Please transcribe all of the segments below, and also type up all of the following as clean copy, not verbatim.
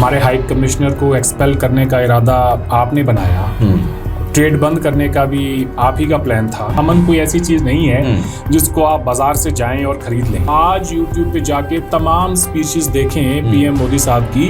ہمارے high commissioner کو expel کرنے کا ارادہ آپ نے بنایا, ٹریڈ بند کرنے کا بھی آپ ہی کا پلان تھا. امن کوئی ایسی چیز نہیں ہے جس کو آپ بازار سے جائیں اور خرید لیں. آج یوٹیوب پہ جا کے تمام سپیچز دیکھیں پی ایم مودی صاحب کی,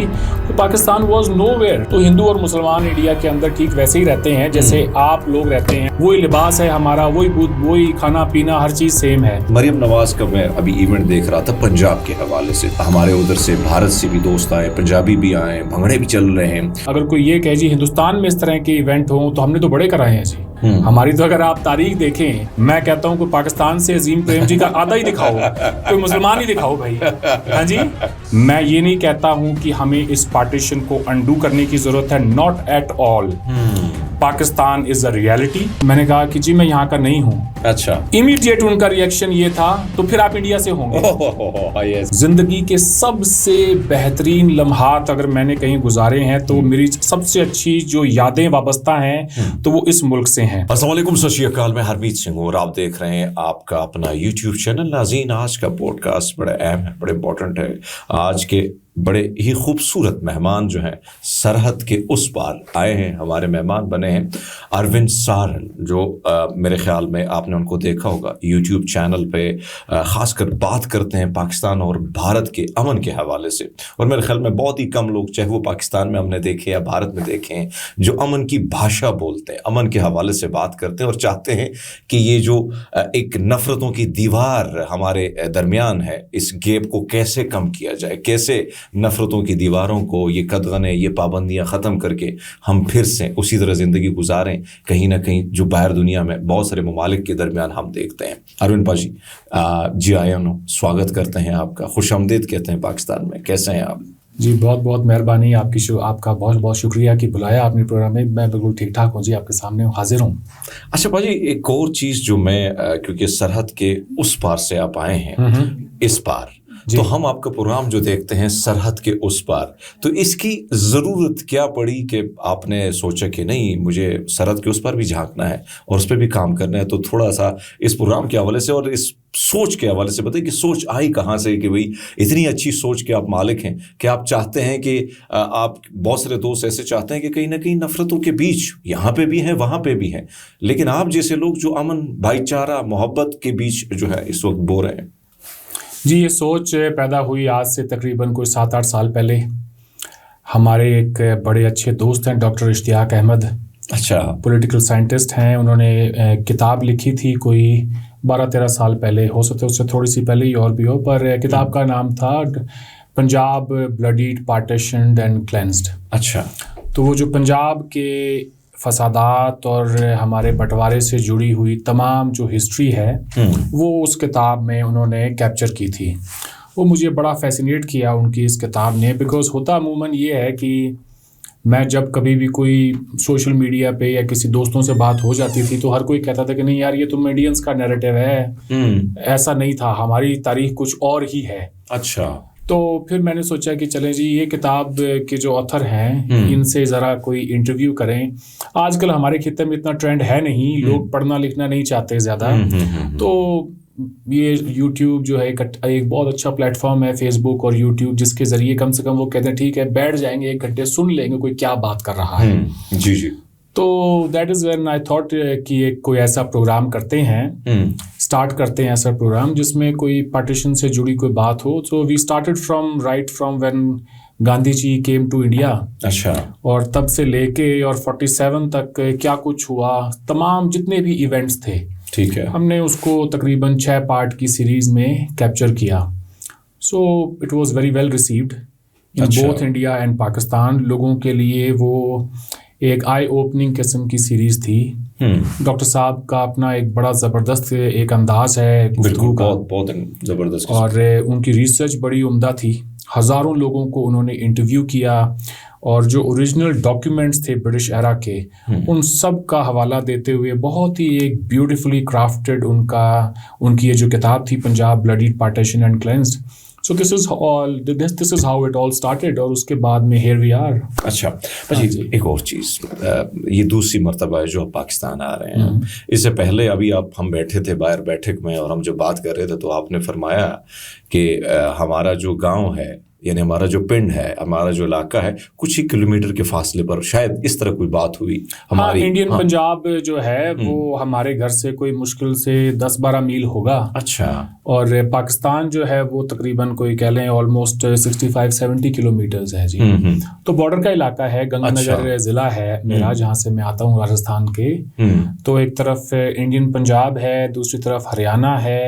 تو پاکستان واز نو ویئر. تو ہندو اور مسلمان انڈیا کے اندر ٹھیک ویسے ہی رہتے ہیں جیسے آپ لوگ رہتے ہیں. وہی لباس ہے ہمارا, وہی کھانا پینا, ہر چیز سیم ہے. مریم نواز کا میں ابھی ایونٹ دیکھ رہا تھا پنجاب کے حوالے سے, ہمارے ادھر سے بھارت سے بھی دوست آئے, پنجابی بھی آئے, بھنگڑے بھی چل رہے ہیں. اگر کوئی یہ کہ جی ہندوستان میں اس طرح کے ایونٹ ہوں تو ہم نے تو بڑے کرائے ہیں جی. ہماری تو اگر آپ تاریخ دیکھیں, میں کہتا ہوں کہ پاکستان سے عظیم پریم جی کا آدھا ہی دکھاؤ, کوئی مسلمان ہی دکھاؤ بھائی. ہاں جی, میں یہ نہیں کہتا ہوں کہ ہمیں اس پارٹیشن کو انڈو کرنے کی ضرورت ہے, not at all. Pakistan is a reality. میں نے کہا کہ جی میں یہاں کا نہیں ہوں. اچھا, امیڈیٹ ان کا ریئیکشن یہ تھا, تو پھر آپ انڈیا سے ہوں گے. زندگی کے سب سے بہترین لمحات اگر میں نے کہیں گزارے ہیں تو میری سب سے اچھی جو یادیں وابستہ ہیں تو وہ اس ملک سے ہیں. السلام علیکم, ست شری اکال. میں ہرمیت سنگھ ہوں اور آپ دیکھ رہے ہیں آپ کا اپنا یوٹیوب چینل. ناظرین, آج کا پوڈ کاسٹ بڑا اہم ہے, بڑا امپورٹنٹ ہے. آج کے بڑے ہی خوبصورت مہمان جو ہیں سرحد کے اس پار آئے ہیں, ہمارے مہمان بنے ہیں اروند سارن, جو میرے خیال میں آپ نے ان کو دیکھا ہوگا یوٹیوب چینل پہ, خاص کر بات کرتے ہیں پاکستان اور بھارت کے امن کے حوالے سے. اور میرے خیال میں بہت ہی کم لوگ, چاہے وہ پاکستان میں ہم نے دیکھے یا بھارت میں دیکھے ہیں, جو امن کی بھاشا بولتے ہیں, امن کے حوالے سے بات کرتے ہیں اور چاہتے ہیں کہ یہ جو ایک نفرتوں کی دیوار ہمارے درمیان ہے, اس گیپ کو کیسے کم کیا جائے, کیسے نفرتوں کی دیواروں کو, یہ قدغنیں, یہ پابندیاں ختم کر کے ہم پھر سے اسی طرح زندگی گزاریں کہیں نہ کہیں جو باہر دنیا میں بہت سارے ممالک کے درمیان ہم دیکھتے ہیں. اروند پاجی, جی آیا ہوں, سواگت کرتے ہیں آپ کا, خوش آمدید کہتے ہیں پاکستان میں. کیسے ہیں آپ؟ جی بہت بہت مہربانی آپ کی, آپ کا بہت بہت شکریہ کہ بلایا آپ نے پروگرام میں. میں بالکل ٹھیک ٹھاک ہوں جی, آپ کے سامنے حاضر ہوں. اچھا باجی, ایک اور چیز جو میں, کیونکہ سرحد کے اس پار سے آپ آئے ہیں اس پار, تو ہم آپ کا پروگرام جو دیکھتے ہیں سرحد کے اس پار, تو اس کی ضرورت کیا پڑی کہ آپ نے سوچا کہ نہیں مجھے سرحد کے اس پار بھی جھانکنا ہے اور اس پہ بھی کام کرنا ہے. تو تھوڑا سا اس پروگرام کے حوالے سے اور اس سوچ کے حوالے سے بتائیں کہ سوچ آئی کہاں سے, کہ بھئی اتنی اچھی سوچ کے آپ مالک ہیں کہ آپ چاہتے ہیں کہ آپ, بہت سارے دوست ایسے چاہتے ہیں کہ کہیں نہ کہیں نفرتوں کے بیچ یہاں پہ بھی ہیں وہاں پہ بھی ہیں, لیکن آپ جیسے لوگ جو امن, بھائی چارہ, محبت کے بیچ جو ہے اس وقت بو رہے ہیں. جی یہ سوچ پیدا ہوئی آج سے تقریباً کوئی 7-8 سال پہلے. ہمارے ایک بڑے اچھے دوست ہیں ڈاکٹر اشتیاق احمد, اچھا, پولیٹیکل سائنٹسٹ ہیں. انہوں نے کتاب لکھی تھی کوئی 12-13 سال پہلے, ہو سکتا ہے اس سے تھوڑی سی پہلے ہی اور بھی ہو, پر کتاب کا نام تھا پنجاب بلڈیڈ پارٹیشنڈ اینڈ کلینزڈ. اچھا, تو وہ جو پنجاب کے فسادات اور ہمارے بٹوارے سے جڑی ہوئی تمام جو ہسٹری ہے وہ اس کتاب میں انہوں نے کیپچر کی تھی. وہ مجھے بڑا فیسینیٹ کیا ان کی اس کتاب نے, بیکاز ہوتا عموماً یہ ہے کہ میں جب کبھی بھی کوئی سوشل میڈیا پہ یا کسی دوستوں سے بات ہو جاتی تھی تو ہر کوئی کہتا تھا کہ نہیں یار یہ تو میڈینز کا نیریٹو ہے, ایسا نہیں تھا, ہماری تاریخ کچھ اور ہی ہے. اچھا, تو پھر میں نے سوچا کہ چلیں جی یہ کتاب کے جو آتھر ہیں ان سے ذرا کوئی انٹرویو کریں. آج کل ہمارے خطے میں اتنا ٹرینڈ ہے نہیں, لوگ پڑھنا لکھنا نہیں چاہتے زیادہ, تو یہ یوٹیوب جو ہے ایک بہت اچھا پلیٹ فارم ہے, فیس بک اور یوٹیوب, جس کے ذریعے کم سے کم وہ کہتے ہیں ٹھیک ہے بیٹھ جائیں گے 1 گھنٹے سن لیں گے کوئی کیا بات کر رہا ہے. جی جی. تو that is when I thought کہ ایک کوئی ایسا پروگرام کرتے ہیں, اسٹارٹ کرتے ہیں ایسا پروگرام جس میں کوئی پارٹیشن سے جڑی کوئی بات ہو. تو we started from when Gandhi ji came to India. اچھا, اور تب سے لے کے اور 47 تک کیا کچھ ہوا, تمام جتنے بھی ایونٹس تھے, ٹھیک ہے, ہم نے اس کو تقریباً 6 پارٹ کی سیریز میں کیپچر کیا. So it was very well received in both India and Pakistan. لوگوں کے لیے وہ ایک آئی اوپننگ قسم کی سیریز تھی. ڈاکٹر صاحب کا اپنا ایک بڑا زبردست ایک انداز ہے گفتگو کا, بہت زبردست, اور ان کی ریسرچ بڑی عمدہ تھی. ہزاروں لوگوں کو انہوں نے انٹرویو کیا اور جو اوریجنل ڈاکیومنٹس تھے برٹش ایرا کے ان سب کا حوالہ دیتے ہوئے بہت ہی ایک بیوٹیفلی کرافٹڈ ان کی یہ جو کتاب تھی Punjab bloodied partition and cleansed. So this is how it all started, اور اس کے بعد میں here we are. اچھا جی, ایک اور چیز, یہ دوسری مرتبہ ہے جو آپ پاکستان آ رہے ہیں. اس سے پہلے ابھی ہم بیٹھے تھے باہر بیٹھک میں اور ہم جب بات کر رہے تھے تو آپ نے فرمایا کہ ہمارا جو گاؤں ہے یعنی ہمارا جو پنڈ ہے, ہمارا جو علاقہ ہے, کچھ ہی کلومیٹر کے فاصلے پر شاید اس طرح کوئی بات ہوئی ہماری. انڈین پنجاب جو ہے وہ ہمارے گھر سے کوئی مشکل سے 10-12 میل ہوگا. اچھا. اور پاکستان جو ہے وہ تقریباً کوئی کہہ لیں آلموسٹ 65-70 کلومیٹرز ہے جی. تو بارڈر کا علاقہ ہے. گنگا نگر ضلع ہے میرا, جہاں سے میں آتا ہوں راجستھان کے. تو ایک طرف انڈین پنجاب ہے, دوسری طرف ہریانہ ہے,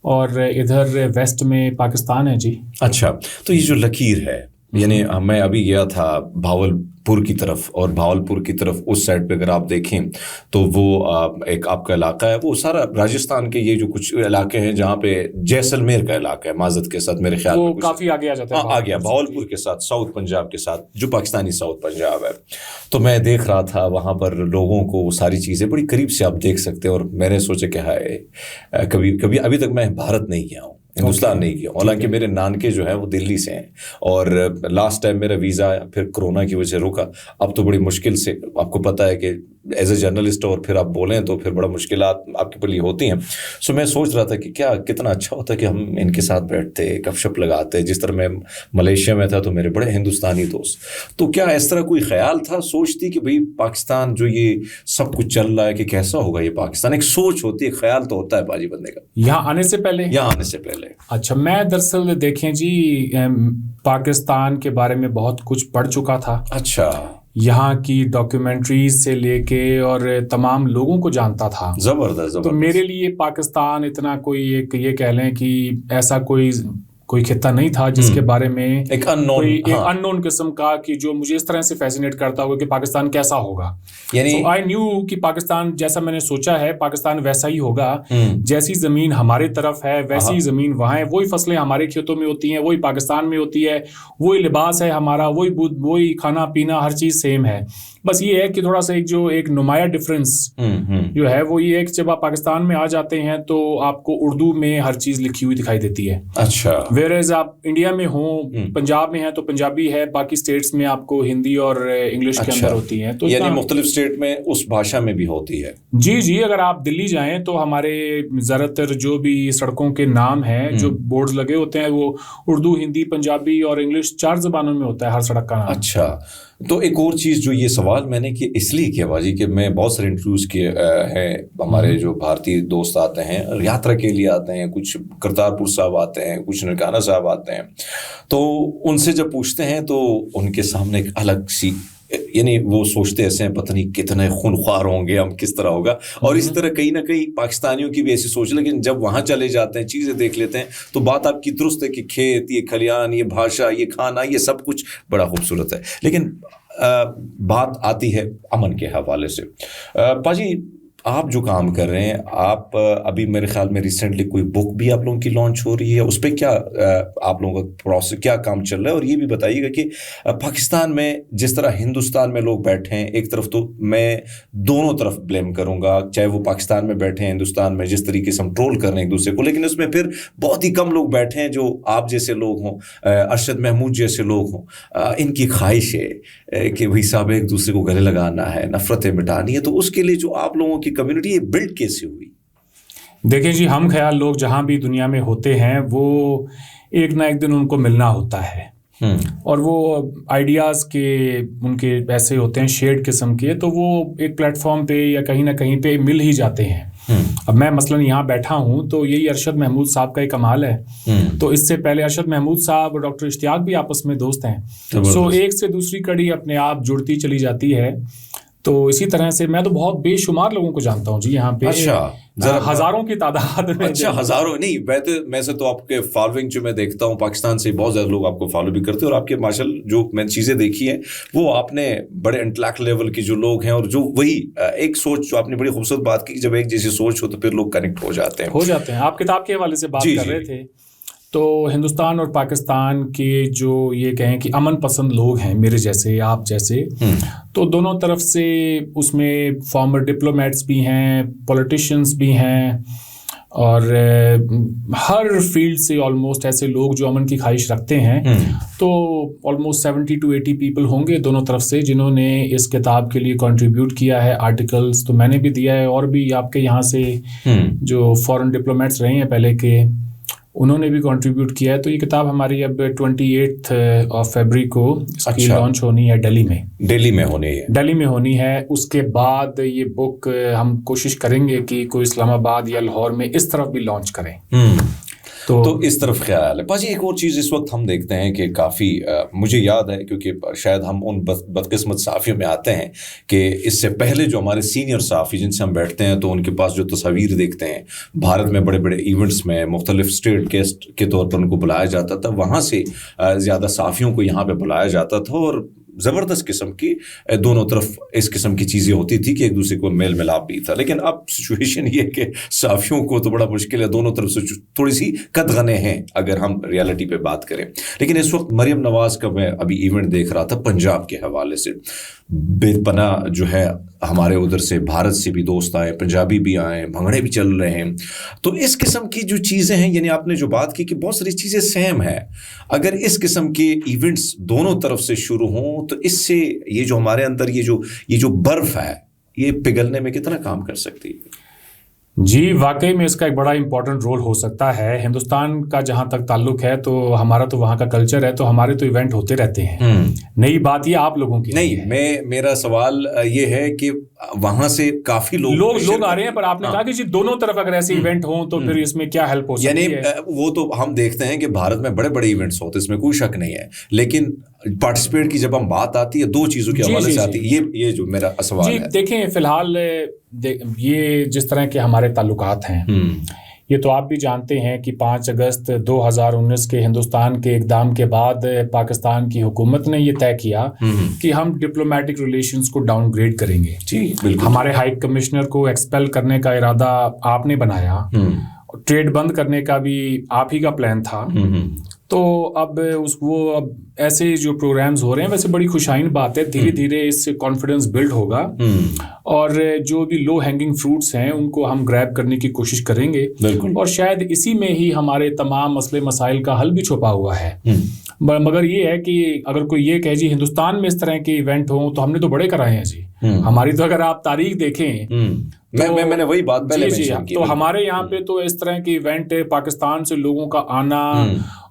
اور ادھر ویسٹ میں پاکستان ہے جی. اچھا, تو یہ جو لکیر ہے, یعنی میں ابھی گیا تھا بھاول پور کی طرف, اور بھاول پور کی طرف اس سائڈ پہ اگر آپ دیکھیں تو وہ ایک آپ کا علاقہ ہے, وہ سارا راجستھان کے یہ جو کچھ علاقے ہیں جہاں پہ جیسلمیر کا علاقہ ہے معذرت کے ساتھ, میرے خیال میں کافی آگے آ جاتا ہے. آ گیا بھاول پور کے ساتھ, ساؤتھ پنجاب کے ساتھ, جو پاکستانی ساؤتھ پنجاب ہے. تو میں دیکھ رہا تھا وہاں پر لوگوں کو وہ ساری چیزیں بڑی قریب سے آپ دیکھ سکتے ہیں, اور میں نے سوچا کہ ہائے کبھی ابھی تک میں بھارت نہیں گیا ہوں, ہندوستان نہیں گیا. حالانکہ میرے نانکے جو ہیں وہ دلی سے ہیں, اور لاسٹ ٹائم میرا ویزا پھر کورونا کی وجہ سے رکا. اب تو بڑی مشکل سے, آپ کو پتہ ہے کہ ایز اے جرنلسٹ اور پھر آپ بولیں تو پھر بڑا مشکلات آپ کے لیے ہوتی ہیں. سو میں سوچ رہا تھا کہ کتنا اچھا ہوتا کہ ہم ان کے ساتھ بیٹھتے, گپ شپ لگاتے. جس طرح میں ملیشیا میں تھا تو میرے بڑے ہندوستانی دوست, تو کیا اس طرح کوئی خیال تھا, سوچتی کہ بھئی پاکستان جو یہ سب کچھ چل رہا ہے کہ کیسا ہوگا یہ پاکستان, ایک سوچ ہوتی ہے, خیال تو ہوتا ہے باجی بندے کا یہاں آنے سے پہلے. اچھا, میں دراصل دیکھیں جی پاکستان کے بارے میں بہت کچھ پڑھ چکا تھا. اچھا. یہاں کی ڈاکیومنٹریز سے لے کے اور تمام لوگوں کو جانتا تھا. زبردست. تو میرے لیے پاکستان اتنا کوئی ایک یہ کہہ لیں کہ ایسا کوئی خطہ نہیں تھا جس کے بارے میں ایک ان نون قسم کا کہ جو مجھے اس طرح سے فیسینیٹ کرتا ہوگا کہ پاکستان کیسا ہوگا. یعنی آئی نیو کہ پاکستان جیسا میں نے سوچا ہے پاکستان ویسا ہی ہوگا. جیسی زمین ہماری طرف ہے ویسی زمین وہاں ہے, وہی فصلیں ہمارے کھیتوں میں ہوتی ہیں, وہی پاکستان میں ہوتی ہے, وہی لباس ہے ہمارا, وہی کھانا پینا, ہر چیز سیم ہے. بس یہ ہے کہ تھوڑا سا ایک نمایاں ڈفرینس جو ہے وہ یہ ہے کہ جب آپ پاکستان میں آ جاتے ہیں تو آپ کو اردو میں ہر چیز لکھی ہوئی دکھائی دیتی ہے. اچھا. ویئرز آپ انڈیا میں ہوں, پنجاب میں ہیں تو پنجابی ہے, باقی اسٹیٹس میں آپ کو ہندی اور انگلش کے اندر ہوتی ہیں. تو یعنی مختلف اسٹیٹ میں اس بھاشا میں بھی ہوتی ہے. جی. اگر آپ دلی جائیں تو ہمارے زیادہ تر جو بھی سڑکوں کے نام ہیں جو بورڈز لگے ہوتے ہیں وہ اردو, ہندی, پنجابی اور انگلش 4 زبانوں میں ہوتا ہے ہر سڑک کا نام. اچھا. تو ایک اور چیز جو یہ سوال میں نے کہ اس لیے کیا باجی کہ میں بہت سارے انٹرویوز کیے ہیں, ہمارے جو بھارتی دوست آتے ہیں یاترا کے لیے آتے ہیں, کچھ کرتارپور صاحب آتے ہیں, کچھ ننکانہ صاحب آتے ہیں, تو ان سے جب پوچھتے ہیں تو ان کے سامنے ایک الگ سی, یعنی وہ سوچتے ایسے ہیں پتہ نہیں کتنے خونخوار ہوں گے ہم, کس طرح ہوگا. اور اسی طرح کہیں نہ کہیں پاکستانیوں کی بھی ایسی سوچ, لیکن جب وہاں چلے جاتے ہیں چیزیں دیکھ لیتے ہیں تو بات آپ کی درست ہے کہ کھیت, یہ کھلیان, یہ بھاشا, یہ کھانا, یہ سب کچھ بڑا خوبصورت ہے. لیکن بات آتی ہے امن کے حوالے سے. پاجی آپ جو کام کر رہے ہیں, آپ ابھی میرے خیال میں ریسنٹلی کوئی بک بھی آپ لوگوں کی لانچ ہو رہی ہے, اس پہ کیا آپ لوگوں کا پروسیس, کیا کام چل رہا ہے؟ اور یہ بھی بتائیے گا کہ پاکستان میں جس طرح ہندوستان میں لوگ بیٹھے ہیں, ایک طرف تو میں دونوں طرف بلیم کروں گا, چاہے وہ پاکستان میں بیٹھے ہیں, ہندوستان میں جس طریقے سے ہم ٹرول کر رہے ہیں ایک دوسرے کو, لیکن اس میں پھر بہت ہی کم لوگ بیٹھے ہیں جو آپ جیسے لوگ ہوں, ارشد محمود جیسے لوگ ہوں. ان کی خواہش ہے کہ بھائی صاحب ایک دوسرے کو گلے لگانا ہے, نفرتیں مٹانی ہے, تو اس کے لیے جو آپ لوگوں کی کمیونٹی یہ بلڈ کیسے ہوئی؟ دیکھیں جی, ہم خیال لوگ جہاں بھی دنیا میں ہوتے ہیں وہ ایک نہ ایک دن ان کو ملنا ہوتا ہے, اور وہ آئیڈیاز کے ان کے ایسے ہوتے ہیں شیئرڈ قسم کے, تو وہ ایک پلیٹ فارم پہ یا کہیں نہ کہیں پہ مل ہی جاتے ہیں. اب میں مثلاً یہاں بیٹھا ہوں تو یہی ارشد محمود صاحب کا ایک کمال ہے. تو اس سے پہلے ارشد محمود صاحب اور ڈاکٹر اشتیاق بھی آپس میں دوست ہیں, سو ایک سے دوسری کڑی اپنے آپ جڑتی چلی جاتی ہے. تو اسی طرح سے میں تو بہت بے شمار لوگوں کو جانتا ہوں جی یہاں پہ. ہزاروں کی تعداد میں. اچھا, ہزاروں نہیں, میں سے تو آپ کے فالوئنگ جو میں دیکھتا ہوں پاکستان سے بہت زیادہ لوگ آپ کو فالو بھی کرتے ہیں, اور آپ کے ماشاءاللہ جو میں چیزیں دیکھی ہیں وہ آپ نے بڑے انٹلیکٹ لیول کی جو لوگ ہیں, اور جو وہی ایک سوچ جو آپ نے بڑی خوبصورت بات کی, جب ایک جیسی سوچ ہو تو پھر لوگ کنیکٹ ہو جاتے ہیں. آپ کتاب کے حوالے سے بات کر رہے تھے, تو ہندوستان اور پاکستان کے جو یہ کہیں کہ امن پسند لوگ ہیں میرے جیسے, آپ جیسے, تو دونوں طرف سے اس میں فارمر ڈپلومیٹس بھی ہیں, پولیٹیشینس بھی ہیں, اور ہر فیلڈ سے آلموسٹ ایسے لوگ جو امن کی خواہش رکھتے ہیں. تو آلموسٹ 70 to 80 پیپل ہوں گے دونوں طرف سے جنہوں نے اس کتاب کے لیے کنٹریبیوٹ کیا ہے. آرٹیکلس تو میں نے بھی دیا ہے, اور بھی آپ کے یہاں سے جو فورن ڈپلومیٹس رہے ہیں پہلے کے, انہوں نے بھی کنٹریبیوٹ کیا ہے. تو یہ کتاب ہماری اب 28 فیبری کو اس کی لانچ ہونی ہے دہلی میں ہونی ہے. اس کے بعد یہ بک ہم کوشش کریں گے کہ کوئی اسلام آباد یا لاہور میں اس طرف بھی لانچ کریں. تو اس طرف خیال ہے. باجی ایک اور چیز اس وقت ہم دیکھتے ہیں کہ کافی مجھے یاد ہے کیونکہ شاید ہم ان بدقسمت صحافیوں میں آتے ہیں کہ اس سے پہلے جو ہمارے سینئر صحافی جن سے ہم بیٹھتے ہیں تو ان کے پاس جو تصاویر دیکھتے ہیں بھارت میں بڑے بڑے ایونٹس میں مختلف اسٹیٹ گیسٹ کے طور پر ان کو بلایا جاتا تھا, وہاں سے زیادہ صحافیوں کو یہاں پہ بلایا جاتا تھا اور زبردست قسم کی دونوں طرف اس قسم کی چیزیں ہوتی تھی کہ ایک دوسرے کو میل ملاپ بھی تھا. لیکن اب سچویشن یہ کہ صحافیوں کو تو بڑا مشکل ہے, دونوں طرف سے تھوڑی سی قدغنے ہیں اگر ہم ریالٹی پہ بات کریں. لیکن اس وقت مریم نواز کا میں ابھی ایونٹ دیکھ رہا تھا پنجاب کے حوالے سے, بے پناہ جو ہے ہمارے ادھر سے بھارت سے بھی دوست آئے, پنجابی بھی آئے, بھنگڑے بھی چل رہے ہیں. تو اس قسم کی جو چیزیں ہیں, یعنی آپ نے جو بات کی کہ بہت ساری چیزیں سیم ہیں, اگر اس قسم کے ایونٹس دونوں طرف سے شروع ہوں تو اس سے یہ جو ہمارے اندر یہ جو برف ہے یہ پگھلنے میں کتنا کام کر سکتی ہے؟ جی واقعی میں اس کا ایک بڑا امپورٹنٹ رول ہو سکتا ہے. ہندوستان کا جہاں تک تعلق ہے تو ہمارا تو وہاں کا کلچر ہے, تو ہمارے تو ایونٹ ہوتے رہتے ہیں. نئی بات یہ آپ لوگوں کی نہیں, میرا سوال یہ ہے کہ وہاں سے کافی لوگ آ رہے ہیں, پر آپ نے کہا کہ جی دونوں طرف اگر ایسے ایونٹ ہوں تو پھر اس میں کیا ہیلپ ہو سکتی ہے. یعنی وہ تو ہم دیکھتے ہیں کہ بھارت میں بڑے بڑے ایونٹس ہوتے ہیں, اس میں کوئی شک نہیں ہے, لیکن پارٹیسپیٹ کی جب ہم بات آتی ہے دو چیزوں کے حوالے سے آتی ہے, یہ جو میرا سوال ہے. دیکھیں فی الحال یہ جس طرح کے ہمارے تعلقات ہیں, یہ تو آپ بھی جانتے ہیں کہ 5 اگست 2019 کے ہندوستان کے اقدام کے بعد پاکستان کی حکومت نے یہ طے کیا کہ ہم ڈپلومیٹک ریلیشنز کو ڈاؤن گریڈ کریں گے. ہمارے ہائی کمشنر کو ایکسپیل کرنے کا ارادہ آپ نے بنایا, ٹریڈ بند کرنے کا بھی آپ ہی کا پلان تھا. تو اب ایسے جو پروگرامز ہو رہے ہیں, ویسے بڑی خوشائن بات ہے, دھیرے دھیرے اس سے کانفیڈنس بلڈ ہوگا اور جو بھی لو ہینگنگ فروٹس ہیں ان کو ہم گریب کرنے کی کوشش کریں گے, اور شاید اسی میں ہی ہمارے تمام مسئلے مسائل کا حل بھی چھپا ہوا ہے. مگر یہ ہے کہ اگر کوئی یہ کہے جی ہندوستان میں اس طرح کے ایونٹ ہوں تو ہم نے تو بڑے کرائے ہیں جی, ہماری تو اگر آپ تاریخ دیکھیں میں نے وہی بات پہلے مینشن کی, تو ہمارے یہاں پہ تو اس طرح کے ایونٹ پاکستان سے لوگوں کا آنا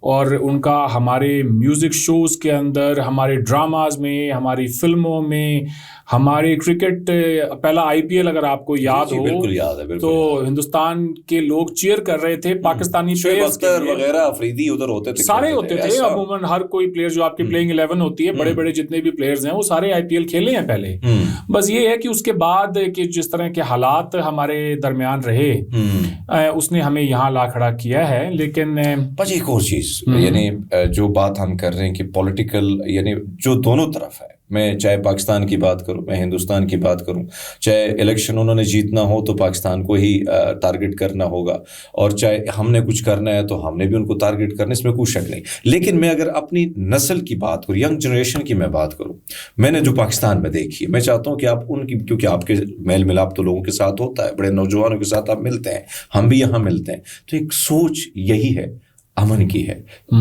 اور ان کا ہمارے میوزک شوز کے اندر, ہمارے ڈراماز میں, ہماری فلموں میں, ہمارے کرکٹ پہلا IPL اگر آپ کو یاد ہو, بالکل یاد ہے, تو ہندوستان کے لوگ چیئر کر رہے تھے پاکستانی پلیئرز وغیرہ, افریدی ادھر ہوتے تھے, سارے ہوتے تھے. عموماً ہر کوئی پلیئر جو آپ کی پلینگ 11 ہوتی ہے, بڑے بڑے جتنے بھی پلیئرز ہیں وہ سارے IPL کھیلے ہیں پہلے. بس یہ ہے کہ اس کے بعد کہ جس طرح کے حالات ہمارے درمیان رہے اس نے ہمیں یہاں لا کھڑا کیا ہے. لیکن ایک اور چیز, یعنی جو بات ہم کر رہے ہیں کہ پولیٹیکل, یعنی جو دونوں طرف ہے, میں چاہے پاکستان کی بات کروں, میں ہندوستان کی بات کروں, چاہے الیکشن انہوں نے جیتنا ہو تو پاکستان کو ہی ٹارگٹ کرنا ہوگا, اور چاہے ہم نے کچھ کرنا ہے تو ہم نے بھی ان کو ٹارگٹ کرنا, اس میں کوئی شک نہیں. لیکن میں اگر اپنی نسل کی بات کروں, ینگ جنریشن کی میں بات کروں, میں نے جو پاکستان میں دیکھی ہے, میں چاہتا ہوں کہ آپ ان کی, کیونکہ آپ کے میل ملاپ تو لوگوں کے ساتھ ہوتا ہے, بڑے نوجوانوں کے ساتھ آپ ملتے ہیں, ہم بھی یہاں ملتے ہیں, تو ایک سوچ یہی ہے, امن کی ہے,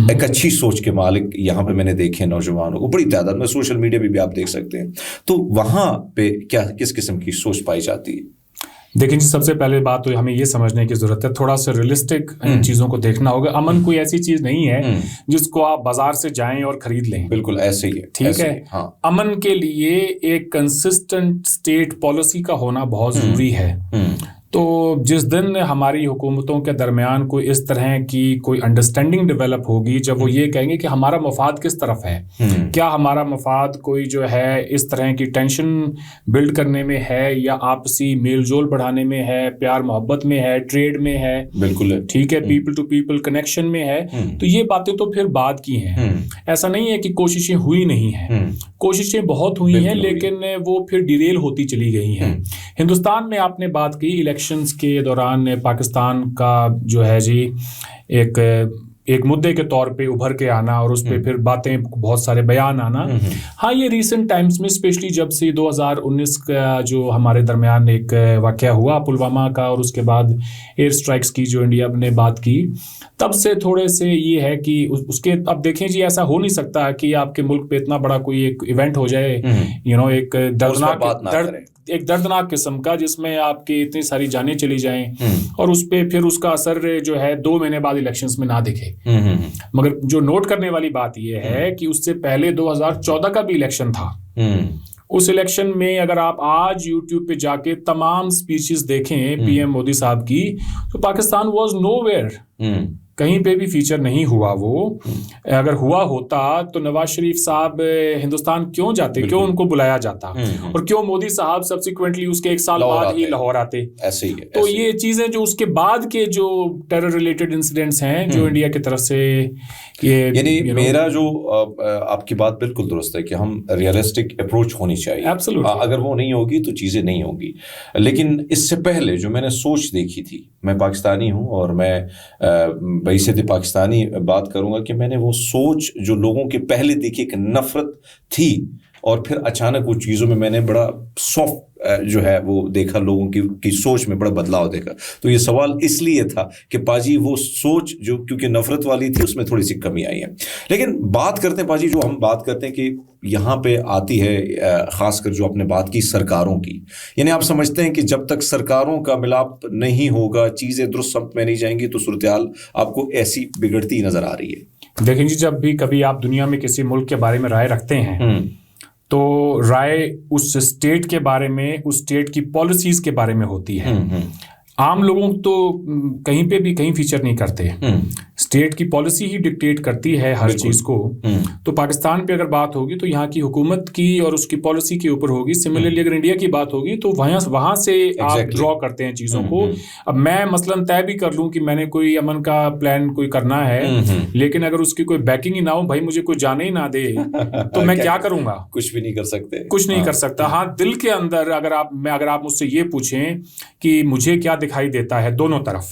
ایک اچھی سوچ کے مالک یہاں پہ میں نے دیکھے نوجوانوں کو بڑی تعداد میں, سوشل میڈیا پہ بھی آپ دیکھ سکتے ہیں. تو وہاں پہ کس قسم کی سوچ پائی جاتی ہے؟ دیکھیں جی, سب سے پہلے بات تو ہمیں یہ سمجھنے کی ضرورت ہے, تھوڑا سا ریئلسٹک ان چیزوں کو دیکھنا ہوگا. امن کوئی ایسی چیز نہیں ہے جس کو آپ بازار سے جائیں اور خرید لیں. بالکل ایسے ہی ہے, ٹھیک ہے. امن کے لیے ایک کنسسٹنٹ اسٹیٹ پالیسی کا ہونا بہت ضروری ہے. تو جس دن ہماری حکومتوں کے درمیان کوئی اس طرح کی کوئی انڈرسٹینڈنگ ڈیولپ ہوگی, جب وہ یہ کہیں گے کہ ہمارا مفاد کس طرف ہے, کیا ہمارا مفاد کوئی جو ہے اس طرح کی ٹینشن بلڈ کرنے میں ہے, یا آپسی میل جول بڑھانے میں ہے, پیار محبت میں ہے, ٹریڈ میں ہے, بالکل ٹھیک ہے, پیپل ٹو پیپل کنیکشن میں ہے, تو یہ باتیں تو پھر بعد کی ہیں. ایسا نہیں ہے کہ کوششیں ہوئی نہیں ہیں, کوششیں بہت ہوئی ہیں, لیکن وہ پھر ڈیریل ہوتی چلی گئی ہیں. ہندوستان میں آپ نے بات کی الیکشنز کے دوران پاکستان کا جو ہے جی ایک مدعے کے طور پہ ابھر کے آنا, اور اس پہ پھر باتیں, بہت سارے بیان آنا. ہاں, یہ ریسنٹ ٹائمز میں اسپیشلی جب سے 2019 کا جو ہمارے درمیان ایک واقعہ ہوا پلوامہ کا, اور اس کے بعد ایئر اسٹرائکس کی جو انڈیا نے بات کی, تب سے تھوڑے سے یہ ہے کہ اس کے, اب دیکھیں جی ایسا ہو نہیں سکتا کہ آپ کے ملک پہ اتنا بڑا کوئی ایک ایونٹ ہو جائے, ایک ایک دردناک قسم کا جس میں آپ کی اتنی ساری جانیں چلی جائیں اور اس پہ پھر اس کا اثر جو ہے 2 مہینے بعد الیکشنز میں نہ دکھے. مگر جو نوٹ کرنے والی بات یہ ہے کہ اس سے پہلے 2014 کا بھی الیکشن تھا. اس الیکشن میں اگر آپ آج یوٹیوب پہ جا کے تمام سپیچز دیکھیں پی ایم مودی صاحب کی تو پاکستان واز نو ویئر, کہیں پہ بھی فیچر نہیں ہوا. وہ اگر ہوا ہوتا تو نواز شریف صاحب ہندوستان کیوں جاتے, کیوں ان کو بلایا جاتا, اور کیوں مودی صاحب سبسیکوینٹلی اس کے 1 سال بعد ہی لاہور آتے. تو یہ چیزیں جو اس کے بعد کے جو ٹیرر ریلیٹڈ انسیڈنٹس ہیں جو انڈیا کی طرف سے یعنی میرا جو آپ کی بات بالکل درست ہے کہ ہم ریئلسٹک اپروچ ہونی چاہیے. اگر وہ نہیں ہوگی تو چیزیں نہیں ہوں گی. لیکن اس سے پہلے جو میں نے سوچ دیکھی تھی, میں پاکستانی ہوں اور میں بحیثیت پاکستانی بات کروں گا کہ میں نے وہ سوچ جو لوگوں کے پہلے دیکھی ایک نفرت تھی اور پھر اچانک وہ چیزوں میں نے بڑا سافٹ جو ہے وہ دیکھا, لوگوں کی سوچ میں بڑا بدلاؤ دیکھا. تو یہ سوال اس لیے تھا کہ پاجی وہ سوچ جو کیونکہ نفرت والی تھی اس میں تھوڑی سی کمی آئی ہے. لیکن بات کرتے ہیں پاجی, جو ہم بات کرتے ہیں کہ یہاں پہ آتی ہے خاص کر جو آپ نے بات کی سرکاروں کی, یعنی آپ سمجھتے ہیں کہ جب تک سرکاروں کا ملاپ نہیں ہوگا, چیزیں درست سمت میں نہیں جائیں گی, تو صورتحال آپ کو ایسی بگڑتی نظر آ رہی ہے. دیکھیں جی, جب بھی کبھی آپ دنیا میں کسی ملک کے بارے میں رائے رکھتے ہیں تو رائے اس اسٹیٹ کے بارے میں, اس اسٹیٹ کی پالیسیز کے بارے میں ہوتی ہے. عام لوگوں تو کہیں پہ بھی کہیں فیچر نہیں کرتے, اسٹیٹ کی پالیسی ہی ڈکٹیٹ کرتی ہے ہر چیز کو. تو پاکستان پہ اگر بات ہوگی تو یہاں کی حکومت کی اور اس کی پالیسی کے اوپر ہوگی. سملرلی اگر انڈیا کی بات ہوگی تو وہاں سے آپ ڈرا کرتے ہیں چیزوں کو. اب میں مثلاً طے بھی کر لوں کہ میں نے کوئی امن کا پلان کوئی کرنا ہے, لیکن اگر اس کی کوئی بیکنگ ہی نہ ہو, بھائی مجھے کوئی جانے ہی نہ دے تو میں کیا کروں گا؟ کچھ بھی نہیں کر سکتے, کچھ نہیں کر سکتا. ہاں, دل کے اندر اگر آپ مجھ سے یہ پوچھیں کہ مجھے کیا دکھائی دیتا ہے دونوں طرف,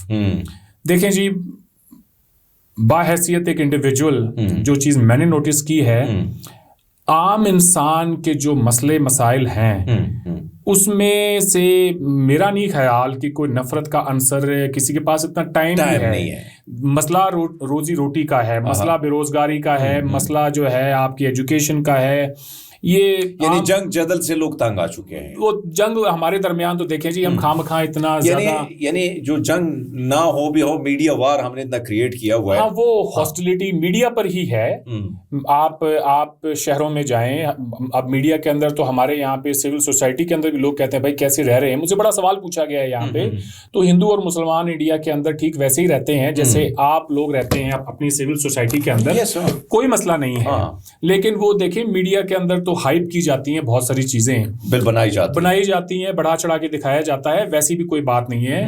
دیکھیں جی, باحیثیت ایک انڈیویجول جو چیز میں نے نوٹس کی ہے, عام انسان کے جو مسئلے مسائل ہیں اس میں سے میرا نہیں خیال کہ کوئی نفرت کا عنصر کسی کے پاس اتنا ٹائم نہیں ہے. مسئلہ روزی روٹی کا ہے, مسئلہ بے روزگاری کا ہے, مسئلہ جو ہے آپ کی ایجوکیشن کا ہے. یہ یعنی جنگ جدل سے لوگ تنگ آ چکے ہیں. وہ جنگ ہمارے درمیان تو دیکھیں جی, ہم خواہ اتنا زیادہ, یعنی جو جنگ نہ ہو بھی ہو, میڈیا وار ہم نے اتنا کریٹ کیا ہوا ہے. ہاں, وہ ہاسٹیلیٹی میڈیا پر ہی ہے. آپ شہروں میں جائیں, اب میڈیا کے اندر تو ہمارے یہاں پہ سول سوسائٹی کے اندر بھی لوگ کہتے ہیں بھائی کیسے رہ رہے ہیں. مجھے بڑا سوال پوچھا گیا ہے یہاں پہ, تو ہندو اور مسلمان انڈیا کے اندر ٹھیک ویسے ہی رہتے ہیں جیسے آپ لوگ رہتے ہیں اپنی سول سوسائٹی کے اندر, کوئی مسئلہ نہیں ہے. لیکن وہ دیکھیں میڈیا کے اندر تو ہائپ کی جاتی ہیں بہت ساری چیزیں, بنائی جاتی ہیں, بڑھا چڑھا کے دکھایا جاتا ہے. ویسی بھی کوئی بات نہیں ہے.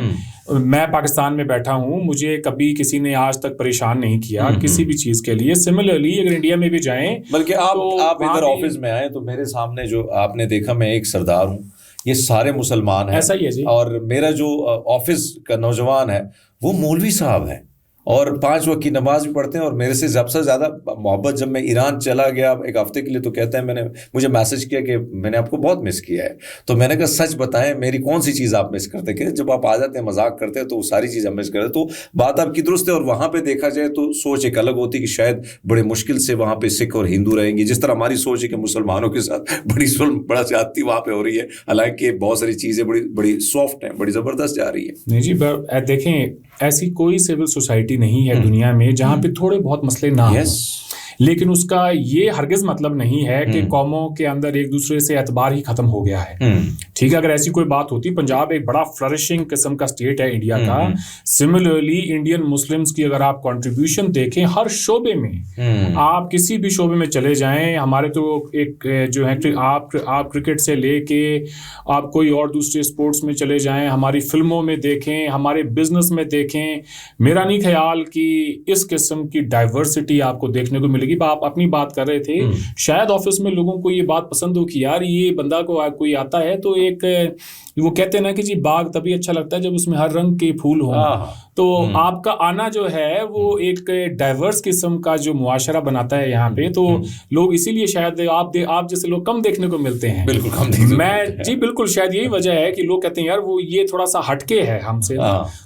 میں پاکستان میں بیٹھا ہوں, مجھے کبھی کسی نے آج تک پریشان نہیں کیا کسی بھی چیز کے لیے. سملرلی اگر انڈیا میں بھی جائیں, بلکہ آپ ادھر آفس میں آئیں تو میرے سامنے جو آپ نے دیکھا, میں ایک سردار ہوں, یہ سارے مسلمان ہیں. ایسا ہی ہے جی. اور میرا جو آفس کا نوجوان ہے وہ مولوی صاحب ہے اور 5 وقت کی نماز بھی پڑھتے ہیں. اور میرے سے سب سے زیادہ محبت جب میں ایران چلا گیا 1 ہفتے کے لیے تو کہتے ہیں, مجھے میسج کیا کہ میں نے آپ کو بہت مس کیا ہے. تو میں نے کہا سچ بتائیں میری کون سی چیز آپ مس کرتے, کہ جب آپ آ جاتے ہیں مذاق کرتے ہیں تو وہ ساری چیز ہم مس کرتے. تو بات آپ کی درست ہے. اور وہاں پہ دیکھا جائے تو سوچ ایک الگ ہوتی کہ شاید بڑے مشکل سے وہاں پہ سکھ اور ہندو رہیں گے, جس طرح ہماری سوچ ہے کہ مسلمانوں کے ساتھ بڑا زیادتی وہاں پہ ہو رہی ہے. حالانکہ بہت ساری چیزیں بڑی سافٹ ہیں, بڑی زبردست جا رہی ہے. نہیں جی, دیکھیں ایسی کوئی سول سوسائٹی نہیں ہے دنیا میں جہاں پہ تھوڑے بہت مسئلے نہ ہوں. لیکن اس کا یہ ہرگز مطلب نہیں ہے کہ قوموں کے اندر ایک دوسرے سے اعتبار ہی ختم ہو گیا ہے. ٹھیک ہے, اگر ایسی کوئی بات ہوتی, پنجاب ایک بڑا فلرشنگ قسم کا اسٹیٹ ہے انڈیا کا. سملرلی انڈین مسلمس کی اگر آپ کنٹریبیوشن دیکھیں ہر شعبے میں, آپ کسی بھی شعبے میں چلے جائیں, ہمارے تو ایک جو ہے آپ کرکٹ سے لے کے آپ کوئی اور دوسرے اسپورٹس میں چلے جائیں, ہماری فلموں میں دیکھیں, ہمارے بزنس میں دیکھیں, میرا نہیں خیال کہ اس قسم کی ڈائیورسٹی آپ کو دیکھنے کو ملے گی. آپ اپنی بات کر رہے تھے, شاید آفس میں لوگوں کو یہ بات پسند ہو کہ یار یہ بندہ کو کوئی آتا ہے تو ایک وہ کہتے ہیں نا کہ جی باغ تبھی اچھا لگتا ہے جب اس میں ہر رنگ کے پھول ہوں. تو آپ کا آنا جو ہے وہ ایک ڈائیورس قسم کا جو معاشرہ بناتا ہے یہاں پہ. تو لوگ اسی لیے شاید آپ جیسے لوگ کم دیکھنے کو ملتے ہیں. بالکل کم. میں جی بالکل شاید یہی وجہ ہے کہ لوگ کہتے ہیں یار وہ یہ تھوڑا سا ہٹکے ہے ہم سے,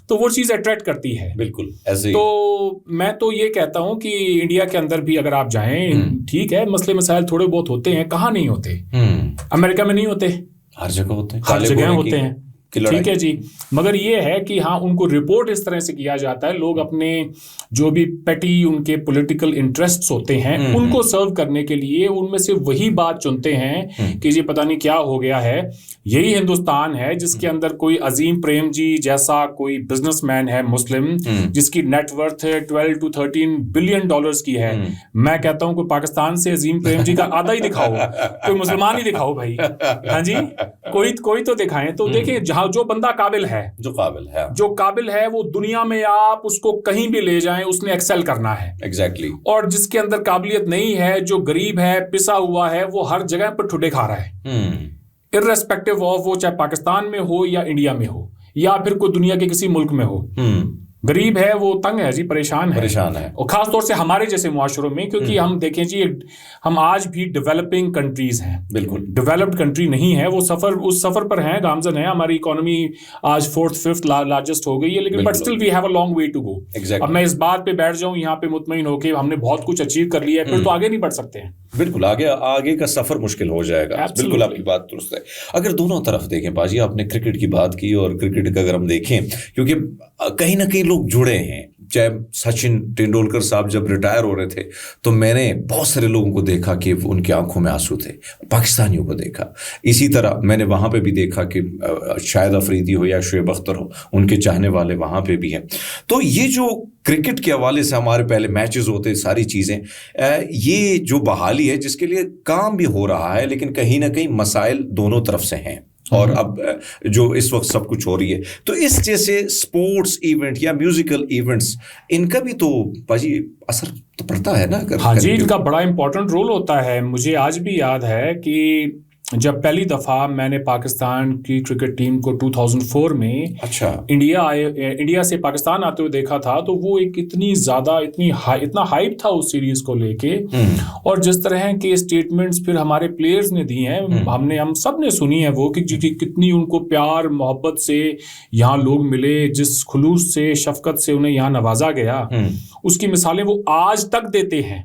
تو وہ چیز اٹریکٹ کرتی ہے. بالکل ایسے. تو میں تو یہ کہتا ہوں کہ انڈیا کے اندر بھی اگر آپ جائیں, ٹھیک ہے مسئلے مسائل تھوڑے بہت ہوتے ہیں, کہاں نہیں ہوتے, امریکہ میں نہیں ہوتے, ہر جگہ ہوتے ہیں، ہر جگہ ہوتے ہیں، ٹھیک ہے جی. مگر یہ ہے کہ ہاں ان کو رپورٹ اس طرح سے کیا جاتا ہے، لوگ اپنے جو بھی پیٹی ان کے پولیٹیکل انٹرسٹس ہوتے ہیں ان کو سرو کرنے کے لیے ان میں سے وہی بات چنتے ہیں کہ یہ پتہ نہیں کیا ہو گیا ہے. یہی ہندوستان ہے جس کے اندر کوئی عظیم پریم جی جیسا کوئی بزنس مین ہے مسلم، جس کی net worth 12 to 13 billion dollars کی ہے. میں کہتا ہوں کہ پاکستان سے عظیم پریم جی کا آدھا ہی دکھاؤ، کوئی مسلمان ہی دکھاؤ بھائی. ہاں جی، کوئی تو دکھائیں. تو دیکھیں جہاں جو بندہ قابل ہے وہ دنیا میں آپ اس کو کہیں بھی لے جائیں اس نے ایکسل کرنا ہے. ایگزیکٹلی. اور جس کے اندر قابلیت نہیں ہے، جو غریب ہے، پسا ہوا ہے، وہ ہر جگہ پر ٹھڈے کھا رہا ہے، ارریسپیکٹو آف وہ چاہے پاکستان میں ہو یا انڈیا میں ہو یا پھر کوئی دنیا کے کسی ملک میں ہو. غریب ہے، وہ تنگ ہے جی، پریشان ہے. اور خاص طور سے ہمارے جیسے معاشروں میں، کیونکہ ہم دیکھیں جی ہم آج بھی ڈیولپنگ کنٹریز ہیں، بالکل ڈیولپڈ کنٹری نہیں ہے. وہ اس سفر پر ہیں، گامزن ہے. ہماری اکانومی آج 4th 5th لارجسٹ ہو گئی ہے، لیکن but still we have a long way to go. اب میں اس بات پہ بیٹھ جاؤں یہاں پہ مطمئن ہو کے ہم نے بہت کچھ اچیو کر لیا ہے، پھر تو آگے نہیں بڑھ سکتے ہیں. بالکل آگے کا سفر مشکل ہو جائے گا. بالکل آپ کی بات درست ہے. اگر دونوں طرف دیکھیں باجی، آپ نے کرکٹ کی بات کی، اور کرکٹ کا اگر ہم دیکھیں، کیونکہ کہیں نہ کہیں لوگ جڑے ہیں. چاہے سچن ٹینڈولکر صاحب جب ریٹائر ہو رہے تھے تو میں نے بہت سارے لوگوں کو دیکھا کہ ان کی آنکھوں میں آنسو تھے، پاکستانیوں کو دیکھا. اسی طرح میں نے وہاں پہ بھی دیکھا کہ شاہد افریدی ہو یا شعیب اختر ہو، ان کے چاہنے والے وہاں پہ بھی ہیں. تو یہ جو کرکٹ کے حوالے سے ہمارے پہلے میچز ہوتے، ساری چیزیں، یہ جو بحالی ہے جس کے لیے کام بھی ہو رہا ہے، لیکن کہیں نہ کہیں مسائل دونوں طرف سے ہیں. اور اب جو اس وقت سب کچھ ہو رہی ہے، تو اس جیسے اسپورٹس ایونٹ یا میوزیکل ایونٹس، ان کا بھی تو باجی اثر تو پڑتا ہے نا. ہاں جی، ان کا بڑا امپورٹنٹ رول ہوتا ہے. مجھے آج بھی یاد ہے کہ جب پہلی دفعہ میں نے پاکستان کی کرکٹ ٹیم کو 2004 میں انڈیا سے پاکستان آتے ہوئے دیکھا تھا، تو وہ ایک اتنا ہائپ تھا اس سیریز کو لے کے. اور جس طرح کے اسٹیٹمنٹس پھر ہمارے پلیئرز نے دی ہیں، ہم سب نے سنی ہے وہ، کہ کتنی ان کو پیار محبت سے یہاں لوگ ملے، جس خلوص سے شفقت سے انہیں یہاں نوازا گیا، اس کی مثالیں وہ آج تک دیتے ہیں.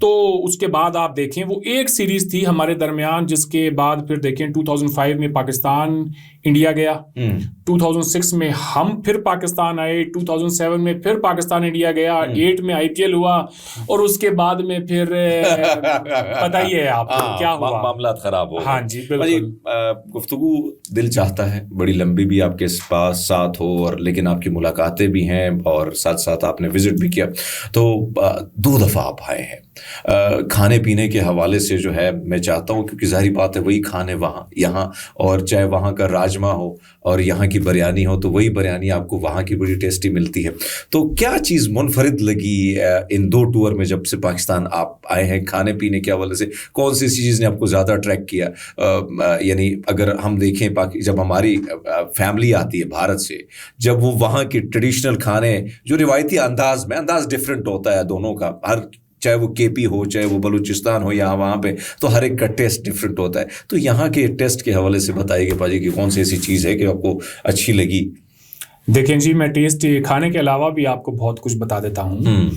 تو اس کے بعد آپ دیکھیں وہ ایک سیریز تھی ہمارے درمیان، جس کے بعد پھر دیکھیں 2005 میں پاکستان انڈیا گیا، 2006 میں ہم پھر پاکستان آئے، 2007 میں پھر پاکستان انڈیا گیا، 8 میں IPL ہوا، اور اس کے بعد میں پھر پتہ ہی ہے آپ کو کیا ہوا، معاملات خراب ہو. ہاں جی بالکل. گفتگو دل چاہتا ہے بڑی لمبی بھی آپ کے پاس ساتھ ہو، اور لیکن آپ کی ملاقاتیں بھی ہیں اور ساتھ ساتھ آپ نے وزٹ بھی کیا. تو 2 دفعہ آپ آئے ہیں. کھانے پینے کے حوالے سے جو ہے میں چاہتا ہوں، کیونکہ ظاہری بات ہے وہی کھانے وہاں یہاں، اور چاہے وہاں کا راجما ہو اور یہاں کی بریانی ہو، تو وہی بریانی آپ کو وہاں کی بڑی ٹیسٹی ملتی ہے. تو کیا چیز منفرد لگی ان 2 ٹور میں جب سے پاکستان آپ آئے ہیں؟ کھانے پینے کے حوالے سے کون سی چیز نے آپ کو زیادہ اٹریکٹ کیا؟ یعنی اگر ہم دیکھیں جب ہماری فیملی آتی ہے بھارت سے، جب وہ وہاں کے ٹریڈیشنل کھانے جو روایتی انداز ڈفرینٹ ہوتا ہے دونوں کا، چاہے وہ KP ہو، چاہے وہ بلوچستان ہو، یا وہاں پہ تو ہر ایک کا ٹیسٹ ڈفرینٹ ہوتا ہے. تو یہاں کے ٹیسٹ کے حوالے سے بتائیے کہ باجی کہ کون سی ایسی چیز ہے کہ آپ کو اچھی لگی؟ دیکھیں جی، میں ٹیسٹ کھانے کے علاوہ بھی آپ کو بہت کچھ بتا دیتا ہوں.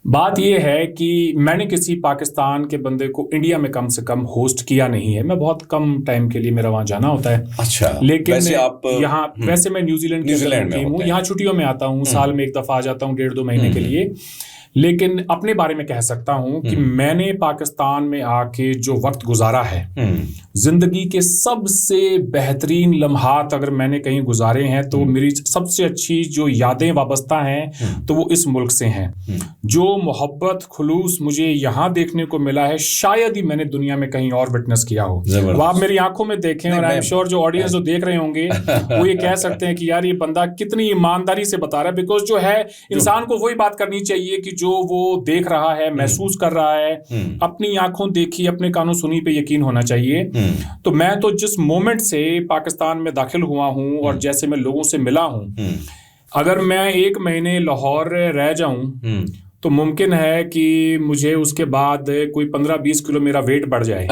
بات یہ ہے کہ میں نے کسی پاکستان کے بندے کو انڈیا میں کم سے کم ہوسٹ کیا نہیں ہے. میں بہت کم ٹائم کے لیے میرا وہاں جانا ہوتا ہے. اچھا. لیکن یہاں ویسے میں نیوزی لینڈ میں ہوں، یہاں چھٹیوں میں آتا ہوں، سال میں 1 دفعہ آ جاتا ہوں 1.5-2 مہینے کے لیے. لیکن اپنے بارے میں کہہ سکتا ہوں کہ میں نے پاکستان میں آ کے جو وقت گزارا ہے، زندگی کے سب سے بہترین لمحات اگر میں نے کہیں گزارے ہیں تو میری سب سے اچھی جو یادیں وابستہ ہیں تو وہ اس ملک سے ہیں. جو محبت خلوص مجھے یہاں دیکھنے کو ملا ہے شاید ہی میں نے دنیا میں کہیں اور وٹنس کیا ہو. اب آپ میری آنکھوں میں دیکھیں، اور آئی ایم شیور جو آڈینس جو دیکھ رہے ہوں گے وہ یہ کہہ سکتے ہیں کہ یار یہ بندہ کتنی ایمانداری سے بتا رہا ہے. بیکاز جو ہے انسان کو وہی بات کرنی چاہیے کہ جو وہ دیکھ رہا ہے، محسوس کر رہا ہے، اپنی آنکھوں دیکھی اپنے کانوں سنی پہ یقین ہونا چاہیے. تو میں تو جس مومنٹ سے پاکستان میں داخل ہوا ہوں اور جیسے میں لوگوں سے ملا ہوں، اگر میں 1 مہینے لاہور رہ جاؤں تو ممکن ہے کہ مجھے اس کے بعد کوئی 15-20 کلو میرا ویٹ بڑھ جائے.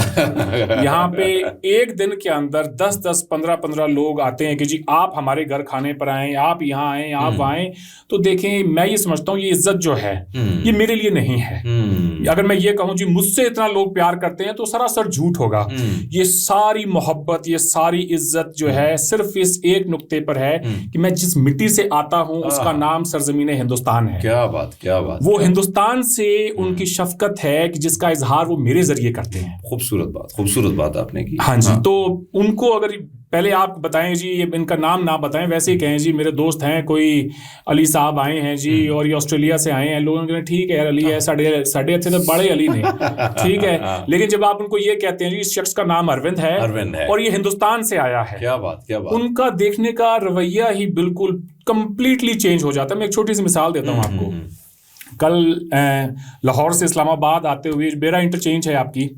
یہاں پہ ایک دن کے اندر 10-10 15-15 لوگ آتے ہیں کہ جی آپ ہمارے گھر کھانے پر آئیں, آپ یہاں آئیں, آپ آئیں. تو دیکھیں میں یہ سمجھتا ہوں یہ عزت جو ہے یہ میرے لیے نہیں ہے. اگر میں یہ کہوں جی مجھ سے اتنا لوگ پیار کرتے ہیں تو سراسر جھوٹ ہوگا. یہ ساری محبت, یہ ساری عزت جو ہے صرف اس ایک نقطے پر ہے کہ میں جس مٹی سے آتا ہوں اس کا نام سرزمین ہندوستان ہے. کیا بات, کیا بات. وہ ہندوستان سے ان کی شفقت ہے کہ جس کا اظہار وہ میرے ذریعے کرتے ہیں. خوبصورت بات, خوبصورت بات آپ نے کی. ہاں جی. تو ان کو اگر پہلے آپ بتائیں جی, ان کا نام نہ بتائیں, ویسے ہی کہیں جی میرے دوست ہیں کوئی علی صاحب آئے ہیں جی اور یہ آسٹریلیا سے آئے ہیں. لوگوں نے کہا ٹھیک ہے یار علی ہے, ساڑھے اچھے تو بڑے علی نے, ٹھیک ہے. لیکن جب آپ ان کو یہ کہتے ہیں جی اس شخص کا نام اروند ہے اور یہ ہندوستان سے آیا ہے, کیا بات, کیا بات. ان کا دیکھنے کا رویہ ہی بالکل کمپلیٹلی چینج ہو جاتا ہے. میں ایک چھوٹی سی مثال دیتا ہوں آپ کو. کل لاہور سے اسلام آباد آتے ہوئے میرا انٹرچینج ہے آپ کی,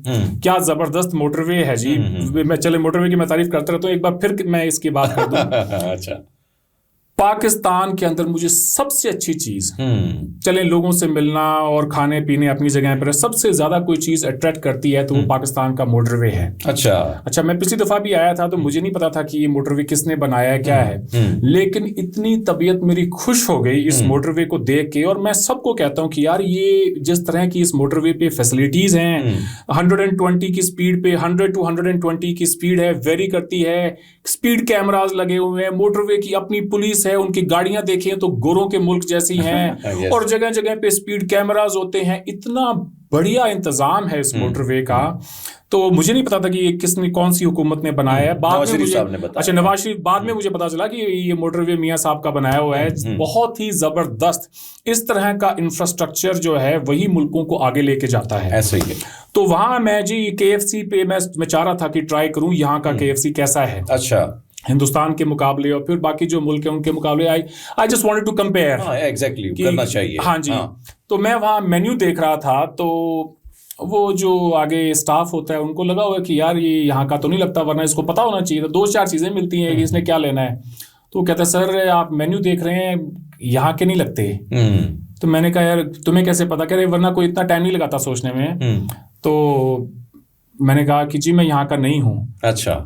کیا زبردست موٹر وے ہے جی. میں چلے موٹر وے کی میں تعریف کرتا رہتا ہوں, ایک بار پھر میں اس کی بات کر دوں. اچھا. پاکستان کے اندر مجھے سب سے اچھی چیز, چلیں لوگوں سے ملنا اور کھانے پینے اپنی جگہ پر, سب سے زیادہ کوئی چیز اٹریکٹ کرتی ہے تو وہ پاکستان کا موٹر وے ہے. اچھا میں پچھلی دفعہ بھی آیا تھا تو مجھے نہیں پتا تھا کہ یہ موٹر وے کس نے بنایا ہے, کیا ہے, لیکن اتنی طبیعت میری خوش ہو گئی اس موٹر وے کو دیکھ کے. اور میں سب کو کہتا ہوں کہ یار یہ جس طرح کی اس موٹر وے پہ فیسلٹیز ہیں, 120 کی سپیڈ پہ 100 to 120 کی سپیڈ ہے, ویری کرتی ہے, سپیڈ کیمراز لگے ہوئے ہیں, موٹر وے کی اپنی پولیس ہے, ان کی گاڑیاں دیکھیں تو گوروں کے ملک جیسی ہیں, اور جگہ جگہ پہ سپیڈ کیمراز ہوتے ہیں. اتنا بڑھیا انتظام ہے اس موٹر وے کا. تو مجھے نہیں پتا تھا کہ یہ کس نے, کون سی حکومت نے بنایا ہے. بعد میں مجھے اچھا نواز شریف, بعد میں مجھے پتا چلا کہ یہ موٹر وے میاں صاحب کا بنایا ہوا ہے. بہت ہی زبردست. اس طرح کا انفراسٹرکچر جو ہے وہی ملکوں کو آگے لے کے جاتا ہے. ایسا ہی ہے. تو وہاں میں جی KFC پہ میں چاہ رہا تھا کہ ٹرائی کروں یہاں کا KFC کیسا ہے. اچھا. ہندوستان کے مقابلے اور پھر باقی جو ملک ہیں ان کے مقابلے. I just wanted to compare. Exactly کرنا چاہیے. ہاں جی. تو میں وہاں مینیو دیکھ رہا تھا تو وہ جو آگے اسٹاف ہوتا ہے ان کو لگا ہوا کہ یار یہ یہاں کا تو نہیں لگتا, ورنہ اس کو پتا ہونا چاہیے. 2-4 چیزیں ملتی ہیں کہ اس نے کیا لینا ہے. تو وہ کہتا ہے سر آپ مینیو دیکھ رہے ہیں یہاں کے نہیں لگتے. تو میں نے کہا یار تمہیں کیسے پتا, کہہ رہے ورنہ کوئی اتنا ٹائم نہیں لگاتا سوچنے میں. تو میں نے کہا کہ جی میں یہاں کا نہیں ہوں. اچھا.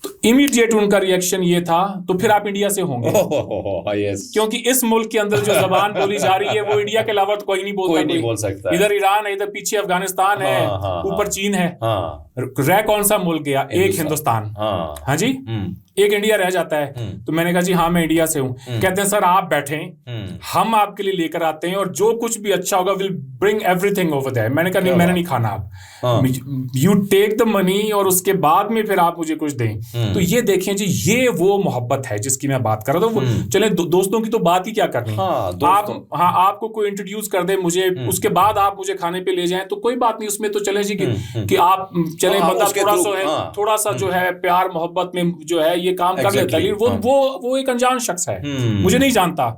تو امیڈیٹ ان کا ریئیکشن یہ تھا تو پھر آپ انڈیا سے ہوں گے, کیونکہ اس ملک کے اندر جو زبان بولی جا رہی ہے وہ انڈیا کے علاوہ کوئی نہیں بول سکتا. ادھر ایران ہے, ادھر پیچھے افغانستان ہے, اوپر چین ہے, رہ کون سا ملک گیا, ایک ہندوستان. ہاں جی, ایک انڈیا رہ جاتا ہے. تو میں نے کہا جی ہاں میں انڈیا سے ہوں. کہتے ہیں سر آپ بیٹھیں, ہم آپ کے لیے لے کر آتے ہیں اور جو کچھ بھی اچھا ہوگا ول برنگ ایوری تھنگ اوور دیئر. میں نے کہا نہیں میں نے نہیں کھانا, آپ یو ٹیک دا منی اور اس کے بعد میں پھر آپ مجھے کچھ دیں. تو یہ دیکھیں جی یہ وہ محبت ہے جس کی میں بات کر رہا تھا. چلیں دوستوں کی تو بات ہی کیا کرنی, آپ کو کوئی انٹروڈیوس کر دے مجھے, اس کے بعد آپ مجھے کھانے پہ لے جائیں تو کوئی بات نہیں. اس میں تو چلے جی کہ آپ چلیں بندہ تھوڑا سا جو ہے پیار محبت میں جو ہے یہ کام کر لیتا ہے. وہ ایک انجان شخص ہے, مجھے نہیں جانتا,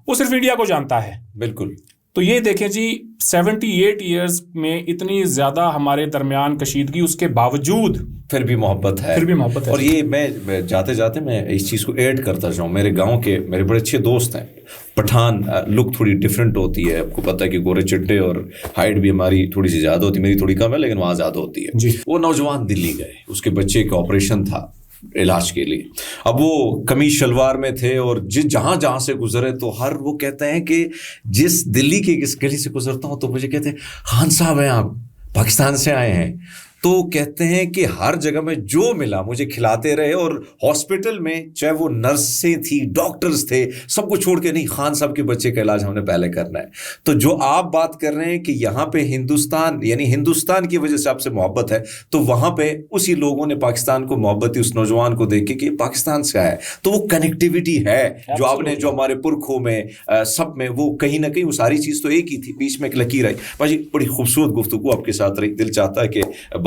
وہ صرف انڈیا کو جانتا ہے. بالکل. تو یہ دیکھیں جی 78 ایئرز میں اتنی زیادہ ہمارے درمیان کشیدگی, اس کے باوجود پھر بھی محبت ہے. اور یہ میں جاتے جاتے میں اس چیز کو ایڈ کرتا جاؤں. میرے گاؤں کے میرے بڑے اچھے دوست ہیں پٹھان. لک تھوڑی ڈفرینٹ ہوتی ہے, آپ کو پتہ ہے کہ گورے چٹے, اور ہائٹ بھی ہماری تھوڑی سی زیادہ ہوتی ہے, میری تھوڑی کم ہے لیکن وہاں زیادہ ہوتی ہے. وہ نوجوان دلی گئے, اس کے بچے کا آپریشن تھا علاج کے لیے. اب وہ قمیص شلوار میں تھے اور جہاں سے گزرے تو ہر وہ کہتے ہیں کہ جس دلی کے کس گلی سے گزرتا ہوں تو مجھے کہتے ہیں خان صاحب ہیں آپ, پاکستان سے آئے ہیں. تو کہتے ہیں کہ ہر جگہ میں جو ملا مجھے کھلاتے رہے, اور ہاسپٹل میں چاہے وہ نرسیں تھی, ڈاکٹرز تھے, سب کو چھوڑ کے نہیں, خان صاحب کے بچے کا علاج ہم نے پہلے کرنا ہے. تو جو آپ بات کر رہے ہیں کہ یہاں پہ ہندوستان یعنی ہندوستان کی وجہ سے آپ سے محبت ہے, تو وہاں پہ اسی لوگوں نے پاکستان کو محبت, اس نوجوان کو دیکھ کے پاکستان سے آیا, تو وہ کنیکٹیوٹی ہے جو آپ نے, جو ہمارے پرکھوں میں سب میں وہ کہیں نہ کہیں وہ ساری چیز تو ایک ہی تھی, بیچ میں ایک لکیر آئی. باجی بڑی خوبصورت گفتگو آپ کے ساتھ رہی. دل چاہتا ہے کہ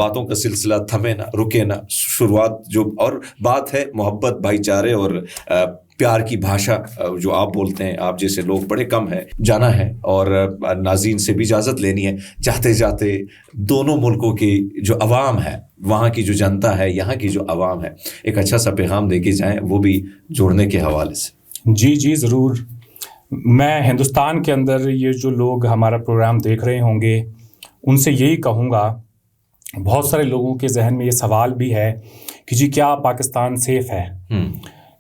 باتوں کا سلسلہ تھمے نہ, رکے نہ. شروعات جو اور بات ہے محبت, بھائی چارے اور پیار کی بھاشا جو آپ بولتے ہیں, آپ جیسے لوگ بڑے کم ہیں. جانا ہے اور ناظرین سے بھی اجازت لینی ہے. جاتے جاتے دونوں ملکوں کی جو عوام ہے, وہاں کی جو جنتا ہے, یہاں کی جو عوام ہے, ایک اچھا سا پیغام دے کے جائیں, وہ بھی جوڑنے کے حوالے سے. جی ضرور. میں ہندوستان کے اندر یہ جو لوگ ہمارا پروگرام دیکھ رہے ہوں گے ان سے یہی کہوں گا، بہت سارے لوگوں کے ذہن میں یہ سوال بھی ہے کہ جی کیا پاکستان سیف ہے؟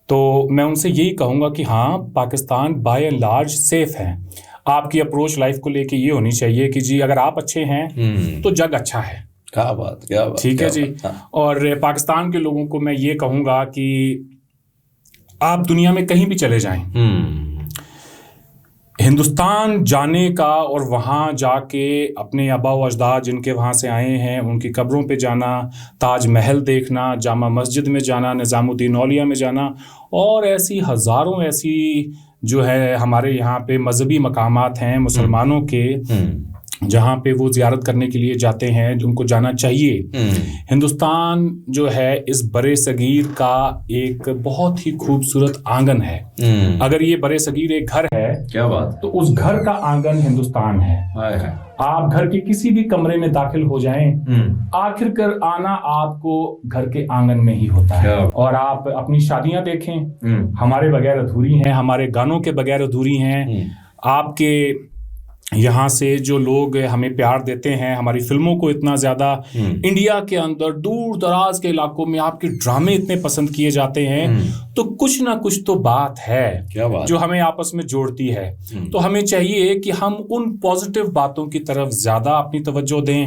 تو میں ان سے یہی کہوں گا کہ ہاں، Pakistan by and large safe ہے. آپ کی اپروچ لائف کو لے کے یہ ہونی چاہیے کہ جی اگر آپ اچھے ہیں تو جگ اچھا ہے. کیا بات، کیا بات. ٹھیک ہے جی. اور پاکستان کے لوگوں کو میں یہ کہوں گا کہ آپ دنیا میں کہیں بھی چلے جائیں، ہندوستان جانے کا اور وہاں جا کے اپنے آبا و اجداد جن کے وہاں سے آئے ہیں ان کی قبروں پہ جانا، تاج محل دیکھنا، جامع مسجد میں جانا، نظام الدین اولیاء میں جانا، اور ایسی ہزاروں ایسی جو ہے ہمارے یہاں پہ مذہبی مقامات ہیں مسلمانوں کے جہاں پہ وہ زیارت کرنے کے لیے جاتے ہیں، جن کو جانا چاہیے. ہندوستان جو ہے اس برے صغیر کا ایک بہت ہی خوبصورت آنگن ہے. اگر یہ برے صغیر ایک گھر ہے، کیا بات، تو اس گھر کا آنگن ہندوستان ہے. آپ گھر کے کسی بھی کمرے میں داخل ہو جائیں، آخر کر آنا آپ کو گھر کے آنگن میں ہی ہوتا ہے. اور آپ اپنی شادیاں دیکھیں، ہمارے بغیر ادھوری ہیں، ہمارے گانوں کے بغیر ادھوری ہیں. آپ کے یہاں سے جو لوگ ہمیں پیار دیتے ہیں، ہماری فلموں کو اتنا زیادہ انڈیا کے اندر دور دراز کے علاقوں میں آپ کے ڈرامے اتنے پسند کیے جاتے ہیں، تو کچھ نہ کچھ تو بات ہے جو ہمیں آپس میں جوڑتی ہے. تو ہمیں چاہیے کہ ہم ان پازیٹیو باتوں کی طرف زیادہ اپنی توجہ دیں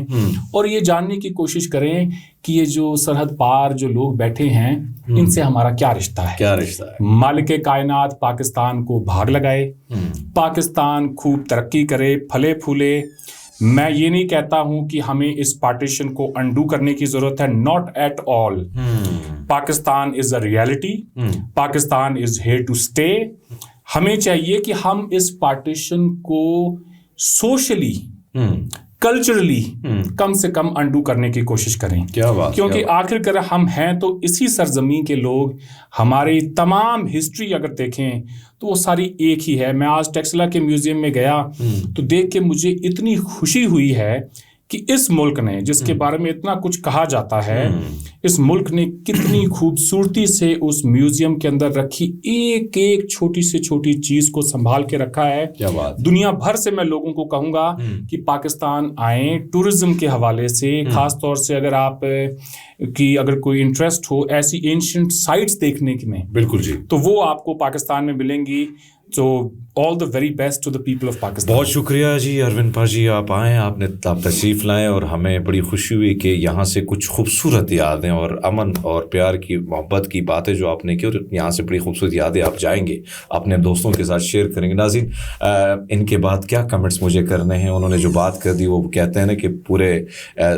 اور یہ جاننے کی کوشش کریں کہ یہ جو سرحد پار جو لوگ بیٹھے ہیں ان سے ہمارا کیا رشتہ ہے. کیا رشتہ ہے. مالک کائنات پاکستان کو بھاگ لگائے، پاکستان خوب ترقی کرے، پھلے پھولے. میں یہ نہیں کہتا ہوں کہ ہمیں اس پارٹیشن کو انڈو کرنے کی ضرورت ہے، not at all. Pakistan is a reality, Pakistan is here to stay. ہمیں چاہیے کہ ہم اس پارٹیشن کو سوشلی، کلچرلی کم سے کم انڈو کرنے کی کوشش کریں. کیونکہ آخر کر ہم ہیں تو اسی سرزمین کے لوگ. ہماری تمام ہسٹری اگر دیکھیں تو وہ ساری ایک ہی ہے. میں آج ٹیکسلا کے میوزیم میں گیا تو دیکھ کے مجھے اتنی خوشی ہوئی ہے کہ اس ملک نے، جس کے بارے میں اتنا کچھ کہا جاتا ہے، اس ملک نے کتنی خوبصورتی سے اس میوزیم کے اندر رکھی ایک ایک چھوٹی سے چھوٹی چیز کو سنبھال کے رکھا ہے. دنیا بھر سے میں لوگوں کو کہوں گا کہ پاکستان آئیں. ٹورزم کے حوالے سے خاص طور سے اگر آپ کی اگر کوئی انٹرسٹ ہو ایسی اینشنٹ سائٹس دیکھنے میں، بالکل جی، تو وہ آپ کو پاکستان میں ملیں گی. So all the very best to the people of Pakistan. بہت شکریہ جی اروند پا جی، آپ آئیں، آپ تشریف لائیں، اور ہمیں بڑی خوشی ہوئی کہ یہاں سے کچھ خوبصورت یادیں اور امن اور پیار کی، محبت کی باتیں جو آپ نے کی، اور یہاں سے بڑی خوبصورت یادیں آپ جائیں گے اپنے دوستوں کے ساتھ شیئر کریں گے. ناظرین، ان کے بعد کیا کمنٹس مجھے کرنے ہیں. انہوں نے جو بات کر دی وہ کہتے ہیں نا کہ پورے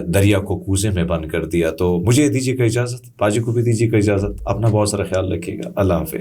دریا کو کوزے میں بند کر دیا. تو مجھے دیجیے گا اجازت، پاجی کو بھی دیجیے گا اجازت. اپنا بہت سارا خیال رکھیے گا. اللہ حافظ.